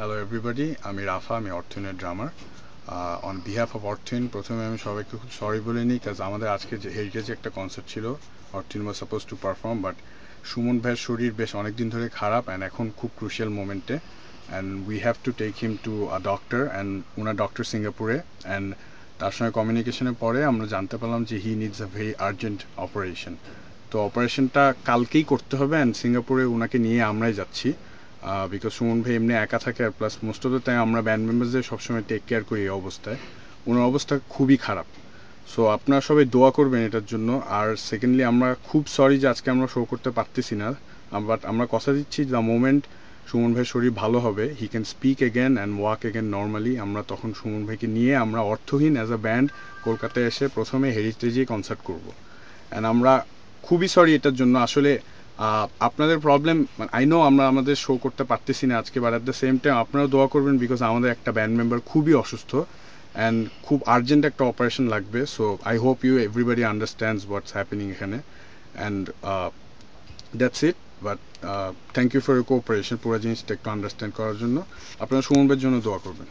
Hello everybody, আমি রাফা, আমি অর্থইনের ড্রামার। On behalf of Aurthohin প্রথমে আমি সবাইকে খুব সরি বলে নিই, কাজ আমাদের আজকে যে হেরিটেজে একটা কনসার্ট ছিল, অর্থইন was supposed to perform, but Suman ভাইয়ের শরীর বেশ অনেক দিন ধরে খারাপ অ্যান্ড এখন খুব ক্রুশিয়াল মোমেন্টে, and we have to take him to a doctor, and ওনার ডক্টর সিঙ্গাপুরে। অ্যান্ড তার সঙ্গে কমিউনিকেশনের পরে আমরা জানতে পারলাম যে he needs a very urgent operation. তো অপারেশনটা কালকেই করতে হবে, অ্যান্ড সিঙ্গাপুরে ওনাকে নিয়ে আমরাই যাচ্ছি, বিকজ সুমন ভাই এমনি একা থাকে, আর plus most of the time আমরা ব্যান্ড মেম্বারদের সবসময় টেক কেয়ার করি এই অবস্থায়। ওনার অবস্থা খুবই খারাপ। সো আপনারা সবাই দোয়া করবেন এটার জন্য। আর সেকেন্ডলি আমরা খুব সরি যে আজকে আমরা শো করতে পারতেছি না, বাট আমরা কথা দিচ্ছি দ্য মোমেন্ট সুমন ভাইয়ের শরীর ভালো হবে, he can speak again and walk again normally, আমরা তখন সুমন ভাইকে নিয়ে আমরা অর্থহীন অ্যাজ আ ব্যান্ড কলকাতায় এসে প্রথমে হেরিটেজে কনসার্ট করব। অ্যান্ড আমরা খুবই সরি এটার জন্য। আসলে আপনাদের প্রবলেম, আই নো আমরা আমাদের শো করতে পারতেছি না আজকে, but at the same time আপনারাও দোয়া করবেন, বিকজ আমাদের একটা ব্যান্ড মেম্বার খুবই অসুস্থ অ্যান্ড খুব আর্জেন্ট একটা অপারেশন লাগবে। So I hope you everybody understands what's happening এখানে, and that's it. But thank you for your cooperation পুরো জিনিসটা একটু আন্ডারস্ট্যান্ড করার জন্য। আপনারা সুমন ভাইয়ের জন্য দোয়া করবেন।